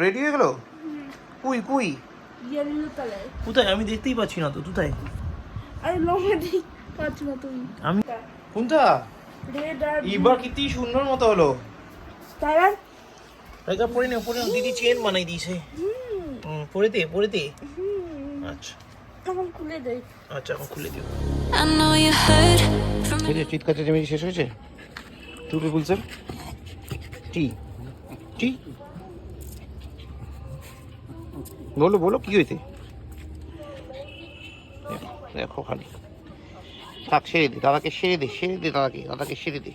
Ready হয়ে গেল। কুই কুই ইয়েলো কালার। কোথায়? আমি দেখতেই পাচ্ছি না তো। কোথায়? আরে লম্বা দিক পাচ্ছ না তুমি। আমি কোনটা? রেড আর এবার কি সুন্দর মতো হলো। তারা টাইগার পরে নে, পরে নে। দিদি চেন বানাই দিয়েছে। পরে দে, পরে দে। আচ্ছা তখন খুলে দেয়। আচ্ছা, এখন খুলে দিও। I know you heard from এই যে চিৎকার চেঁচামেচি শেষ হয়েছে? টু পিপলস এর টি টি বলো বলো, কি হয়েছে? দেখো খালি থাক, সেরে দে দাদাকে, সেরে দে, সেরে দে দাদাকে, দাদাকে সেরে দে।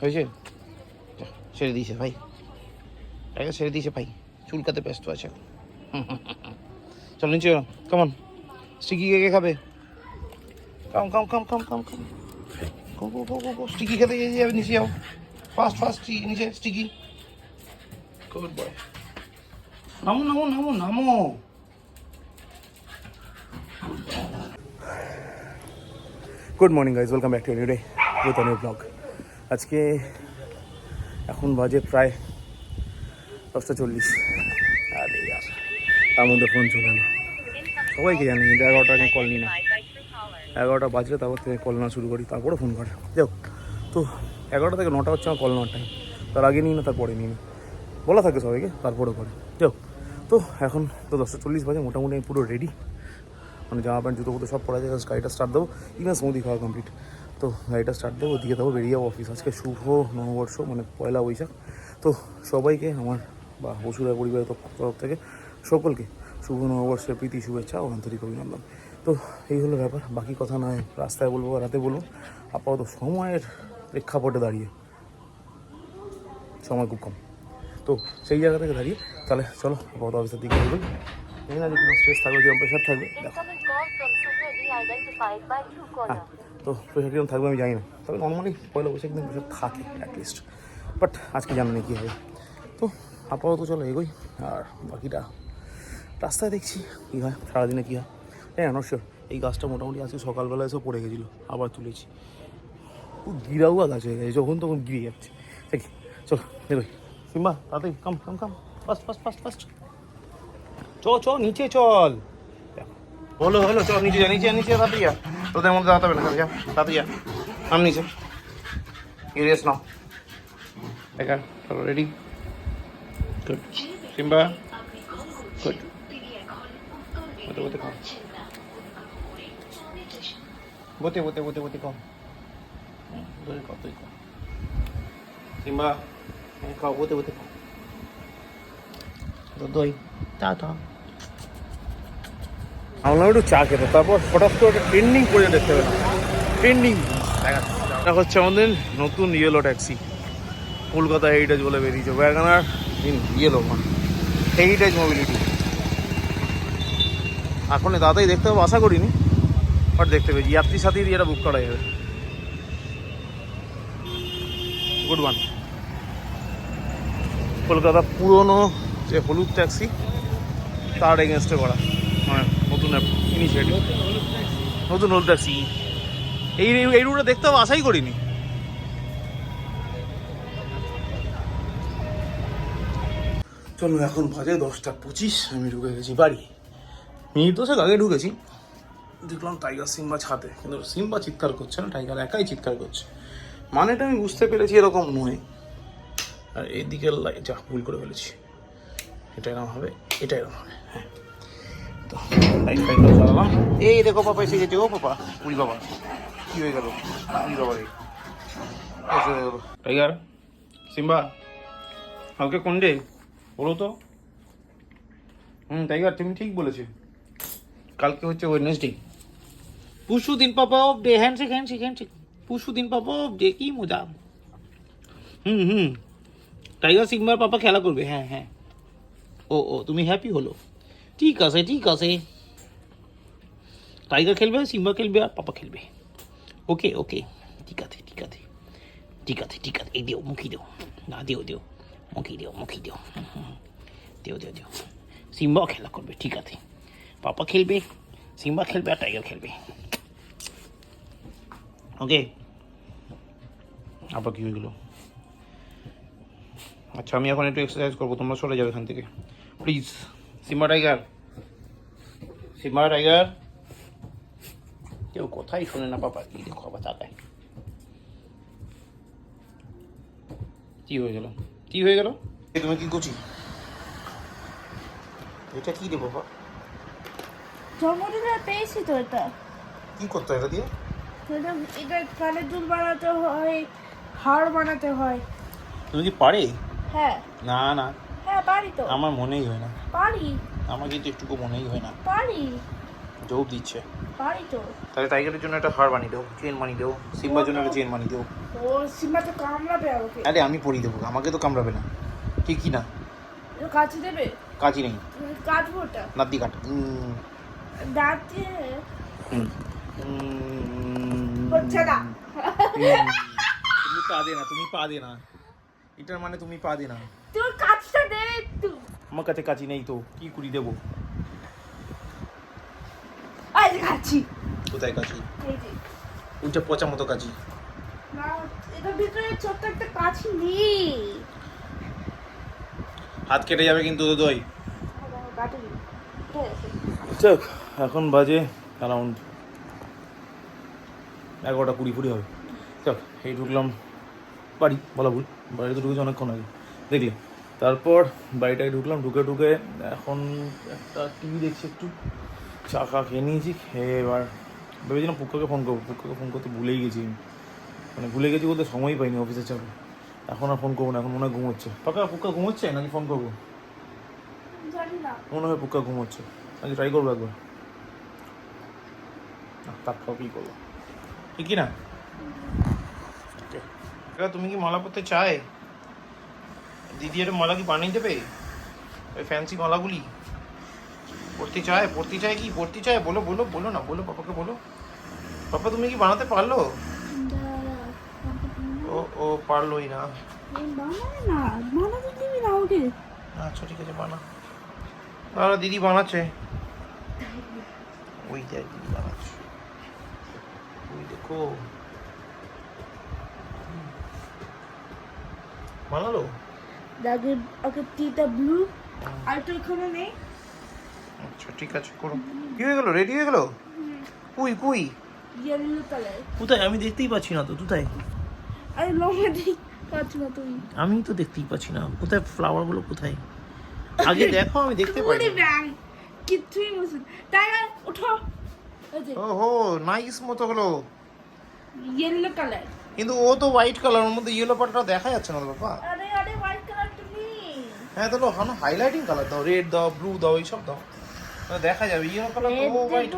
হয়েছে? সেরে দিয়েছে ভাই, টাইগার ছেড়ে দিয়েছে ভাই। চুলকাতে ব্যস্ত আছে। চল নিচে, কেমন স্টিকি কে খাবে? কাম কাম কাম কাম কাম কাম স্টিকি খেতে যাবে। নিচে যাও, ফাস্ট ফাস্ট নিচে স্টিকি। Good boy. নামো নামো নামো নামো। Good morning guys, welcome back to new day with new blog. আজকে এখন বাজে প্রায় 10:40। আরে ইয়ার, তার মধ্যে ফোন চলে না। সবাইকে জানি 11টা নিয়ে কল নিই না। 11টা বাজলে তারপর থেকে কল না শুরু করি, তারপরে ফোন করে। যাও তো, 11টা থেকে 9টা হচ্ছে আমার কল নেওয়ার টাইম। তার আগে নিই না, তারপরে নিই না, বলা থাকে সবাইকে, তারপরে করে। যাও তো, এখন তো 10:40 বাজে। মোটামুটি আমি পুরো রেডি, মানে জামা প্যান্ট জুতো ফুতো সব পড়া যায়। গাড়িটা স্টার্ট দেবো, ইভেন স্মুদি খাওয়া কমপ্লিট। তো গাড়িটা স্টার্ট দেবো, দিয়ে দেবো, বেরিয়ে যাবো অফিস। আজকে শুভ নববর্ষ, মানে পয়লা বৈশাখ। তো সবাইকে আমার বা বসুরা পরিবারের তরফ থেকে সকলকে শুভ নববর্ষের প্রীতি শুভেচ্ছা ও আন্তরিক অভিনন্দন। তো এই হলো ব্যাপার। বাকি কথা নয়, রাস্তায় বলবো, রাতে বলবো। আপাতত সময়ের প্রেক্ষাপটে দাঁড়িয়ে সময় খুব কম, তো সেই জায়গা থেকে দাঁড়িয়ে তাহলে চলো আপাতত অফিসের দিকে বলবো। জানি না যে কোনো স্ট্রেস থাকবে, কিরকম প্রেশার থাকবে, দেখো। তো প্রেশার কিরকম থাকবে আমি জানি না, তবে নর্মালি পয়লা বৈশাখ দিন প্রেশার থাকে অ্যাটলিস্ট, বাট আজকে জানি না কী হবে। তো আপাতত চলো এগোই, আর বাকিটা রাস্তায় দেখছি কী হয়, সারাদিনে কী হয়। হ্যাঁ নশ্বর, এই গাছটা মোটামুটি আজকে সকালবেলা এসেও পড়ে গেছিলো, আবার তুলেছি। খুব গিরাউয়া গাছ হয়ে গেছে, যখন তখন গিরে যাচ্ছে। ঠিক, চলো এগোই। সিম্বা তাড়াতাড়ি কাম কাম কাম, ফাস্ট ফাস্ট ফাস্ট ফাস্ট। চ নিচে চল। হলো হলো, চল নিচে যা, নিচে নিচে তাড়াতাড়ি যা। তোদের মধ্যে দাঁড়াতে হবে না, যা তাড়াতাড়ি যা। নাম নিচে, রেস নাও। দেখা, চলো রেডি। Good Simba, good. বতে বতে খাও, বতে বতে বতে বতে খাও, দই খাও, দই খাও। সিম্বা খাও, বতে বতে খাও, দই টা। আমরা একটু চা খেতে, তারপর হঠাৎ করে একটা ট্রেন্ডিং করে দেখতে হবে না, ট্রেন্ডিং দেখা হচ্ছে আমাদের নতুন ইয়েলো ট্যাক্সি। কলকাতা হেরিটেজ বলে বেরিয়েছে, Wagon R in yellow, heritage mobility. এখন দাদাই দেখতে হবে, আশা করিনি, বাট দেখতে পেয়েছি। যাত্রী সাথী দিয়ে এটা বুক করা যাবে। Good one. কলকাতা পুরনো যে হলুদ ট্যাক্সি, তার এগেনস্টে করা, মানে নতুন ইনিশিয়েটিভ, নতুন হলুদ ট্যাক্সি। এই রুটে দেখতে হবে, আশাই করিনি। চলো এখন বাজে 10:25, আমি ঢুকে গেছি বাড়ি। মিনিট 10 আগে ঢুকেছি, দেখলাম টাইগার সিম্বা ছাদে, কিন্তু সিম্বা চিৎকার করছে না, টাইগার একাই চিৎকার করছে। মানেটা আমি বুঝতে পেরেছি এরকম নয়। আর এদিকে যা ভুল করে ফেলেছি, এটা এরকম হবে, এটা এরকম হবে। হ্যাঁ, তো লাইট ফাইটটা জ্বালালাম। এই দেখো পাপা এসে গেছে। ও পাপা, উড়ি বাবা, কী হয়ে গেল? উড়ি বাবা, টাইগার সিম্বা কালকে কোন ডে বলো তো? টাইগার তুমি ঠিক বলেছি, কালকে হচ্ছে ওয়েডনেসডে। পরশু দিন পাপা off day. Handshake handshake handshake. পরশু দিন পাপা অফ ডে, কি মজা। টাইগার সিম্বার পাপা খেলা করবে। হ্যাঁ হ্যাঁ, ও তুমি হ্যাপি হলো, ঠিক আছে ঠিক আছে। টাইগার খেলবে, সিম্বা খেলবে, আর পাপা খেলবে। ওকে ওকে, ঠিক আছে ঠিক আছে ঠিক আছে ঠিক আছে। এই দিও, মুখি দিও না, দিও দিও, মুখি দিও, মুখি দিও, দিও দিও দিও। সিম্বাও খেলা করবে, ঠিক আছে। পাপা খেলবে, সিম্বা খেলবে, আর টাইগার খেলবে। ওকে। আবার কি হয়ে গেল? আচ্ছা আমি এখন একটু এক্সারসাইজ করবো, তোমরা সরে যাবে এখান থেকে please. Simba tiger, Simba tiger, কেউ কথাই শোনে না পাপা, কি দেখো আবার তাকায়। কি হয়ে গেল, কি হয়ে গেল? তুমি কি করছি? এটা কি রে বাবা? জন্মদিনে পেয়েছি তো এটা। কি করতে হয় এটা দিয়ে? এটা এটা কানের দুল বানাতে হয়, হার বানাতে হয়। তুমি কি পারে? হ্যাঁ না না, হ্যাঁ পারি তো, আমার মনেই হয় না, পারি আমার কিন্তু একটুকু মনেই হয় না। পারি জব দিচ্ছে। পারি তো। তাহলে টাইগারের জন্য একটা হার বানিয়ে দেবো, চেন বানিয়ে দেবো, সিম্বার জন্য একটা চেন বানিয়ে দেবো। ও সীমা তো কামড়াবে আমাকে। আরে আমি পরিয়ে দেবো, আমাকে তো কামড়াবে না, ঠিক কি না? এটা কাছে দেবে, কাজই নেই, কাটবো ওটা নাতি কাট। দাঁত দিয়ে। হচ্ছে না। তুমি পা দে না, তুমি পা দে না, এটার মানে তুমি পা দে না। তুই কাজটা দে একটু। আমার কাছে কাঁচি নেই তো কি করি দেবো? আই যে কাছি, কোথায় কাঁচি? এই যে ওইটা পচা মতো কাঁচি। না, এটার ভিতরে ছোট্ট একটা কাছি নেই। হাত কেটে যাবে কিন্তু দই। কাটেনি, ঠিক আছে। যাক, এখন বাজে অ্যারাউন্ড 11:20 হবে। যাক, এই ঢুকলাম বাড়ি, বলা ভুল, বাড়িতে ঢুকেছি অনেকক্ষণ আগে, দেখলে। তারপর বাড়িটায় ঢুকলাম, ঢুকে এখন একটা টিভি দেখছি, একটু চা খেয়ে নিয়েছি। খেয়ে এবার ভেবেছিলাম পুক্কাকে ফোন করবো, পুক্কাকে ফোন করতে ভুলেই গেছি আমি। মানে ভুলে গেছি বলতে সময়ই পাইনি অফিসের চাপে। এখন আর ফোন করবো না, এখন মনে হয় ঘুমোচ্ছে। পুক্কা ঘুমোচ্ছে নাকি ফোন করবো? জানি না। মনে হয় পুক্কা ঘুমোচ্ছে, নাকি ট্রাই করবো একবার। তারপর কী করবো, ঠিক না? তুমি কি মালা পরতে চায়? দিদি একটা মালা কি বানিয়ে দেবে? ওই ফ্যান্সি মালাগুলি পরতে চায়, পরতে চায় কি পরতে চায়? বলো বলো বলো না, বলো পাপাকে বলো। পাপা তুমি কি বানাতে পারলো? ও ও পারলোই না। বানাবে না, বানাতে দিবি না ওকে। আচ্ছা ঠিক আছে, বানা। আর দিদি বানাচ্ছে, ওই দেখ দিদি বানাচ্ছে, ওই দেখো বানালো। দাগে ওকে টিটা ব্লু আর তো এখানে নেই। আচ্ছা ঠিক আছে, করো। কি হয়ে গেল? রেডি হয়ে গেল? কুই কুই ইয়েলো কালার। কোথায়? আমি দেখতেই পাচ্ছি না তো, কোথায়? আরে লম্বা দিক পাচ্ছি না তুই। আমি তো দেখতেই পাচ্ছি না, কোথায় ফ্লাওয়ারগুলো কোথায়? আগে দেখো, আমি দেখতে পাই পুরি ব্যাং কিছুই বুঝি। টাইগার ওঠো। এই যে ওহো, নাইস মতো হলো। Yellow colour. কিন্তু ও তো হোয়াইট কালার, ওর মধ্যে ইয়েলো পার্টটা দেখা যাচ্ছে না তো বাবা। আরে আরে হোয়াইট কালার তুমি। হ্যাঁ তাহলে ওখানে হাইলাইটিং কালার দাও, রেড দাও, ব্লু দাও, এইসব দাও, তাহলে দেখা যাবে। ইয়েলো কালার তো ও হোয়াইট,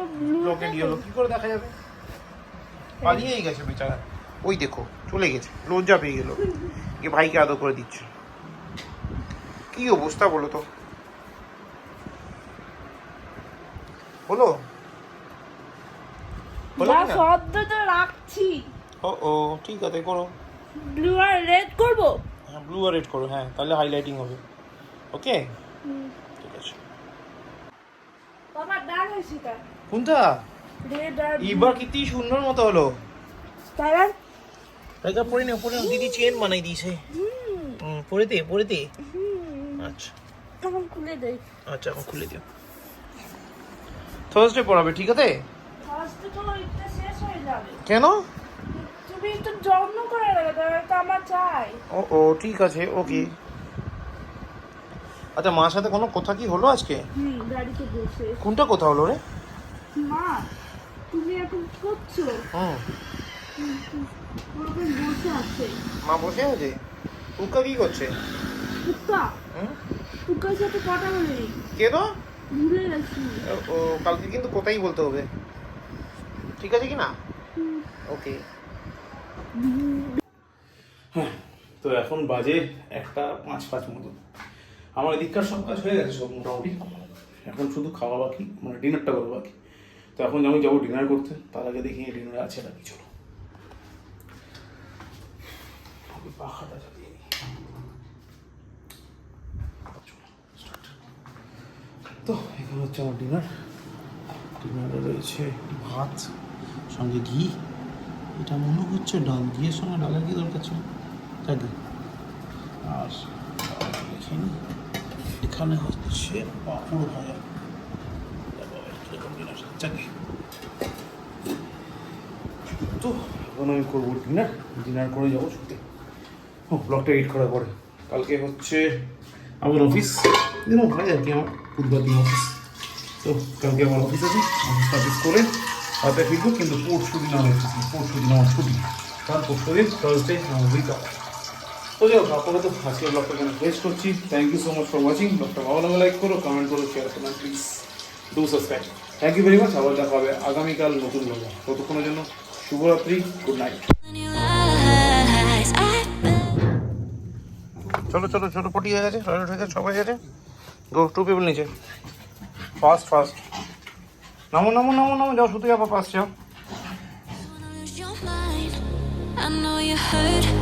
রকেট ইয়েলো কি করে দেখা যাবে? পালিয়েই গেছে বেচারা। ওই দেখো চলে গেছে, লজ্জা পেয়ে গেল, যে ভাইকে আদর করে দিচ্ছে। কি অবস্থা বলো তো, বলো বলো যা কি না? শব্দ তো রাখছি। ও ও ঠিক আছে, করো। ব্লু আর রেড করব। হ্যাঁ ব্লু আর রেড করো, হ্যাঁ তাহলে হাইলাইটিং হবে। ওকে ঠিক আছে। বাবা ডান আছে তা। কোনটা? রেড আর এবার কি সুন্দর মতো হলো। টাইগার। টাইগার পরে নে, পরে নে, দিদি চেন বানাই দিয়েছে। পরে দে, পরে দে। আচ্ছা তখন খুলে দেই। আচ্ছা, এখন খুলে দিও। থার্সডে পড়াবে, ঠিক আছে? ফার্স্ট তো এটা শেষ হয়ে যাবে। কেন? তুমি একটু যত্ন করে রাখো, তো আমার চাই। ও ও ঠিক আছে, ওকে। আচ্ছা মার সাথে কোনো কথা কি হলো আজকে? গাড়িতে বসে। কোনটা কথা হলো রে? মা তুমি এখন কি করছো? হুম, ওরকম বসে আছে। মা বসে আছে। উক্কা কি করছে? কুত্তা হুম, কুত্তার সাথে কথা বলেনি, কে তো? ভুলে গেছি। ও কালকে কিন্তু কোথায় বলতে হবে, ঠিক আছে কি না? ওকে। হ্যাঁ, তো এখন বাজে 1:05 মতো। আমার এদিককার সব কাজ হয়ে গেছে সব মোটামুটি, এখন শুধু খাওয়া বাকি, মানে ডিনারটা করা বাকি। তো এখন আমি যাবো ডিনার করতে, তার আগে দেখি ডিনারে আছে নাকি। চলো পাখাটা চালিয়ে নিই। তো এখানে হচ্ছে আমার ডিনারে রয়েছে ভাত সঙ্গে ঘি। এটা মনে হচ্ছে ডাল, ঘিয়ের সঙ্গে ডালের কি দরকার ছিল, তাই আর দেখিনি। এখানে হচ্ছে পাঁপড় ভাজা। তো এখন আমি করবো ডিনার করে যাবো ছুটে। ও ব্লগটা এডিট করার পরে কালকে হচ্ছে আমার অফিস দিন হয় আর কি, আমার বুধবার দিন অফিস। তো কালকে আমার অফিস আছে, অফিস করে রাতে ফিরবো, কিন্তু পরশু দিন আমার ছুটি, কারণ পরশু দিন থার্সডে আমার উইক অফ। তো যাই হোক, আপাতত আজকে ব্লগটা এখানে শেষ করছি। Thank you so much for watching. ব্লগটা ভালো লাগলে লাইক করো, কমেন্ট করো, শেয়ার করো, please do subscribe. Thank you very much. আবার দেখা হবে আগামীকাল নতুন ব্লগে। ততক্ষণের জন্য শুভরাত্রি, গুড নাইট। lies. চলো চলো চলো, পটি হয়ে গেছে, টয়লেট হয়ে গেছে, সবাই গেছে। গো, 2 people নিচে, ফাস্ট নামো নামো নামো নামো, যাও শুতে যাবো, পাস যাও। Lose your mind. I know you hurt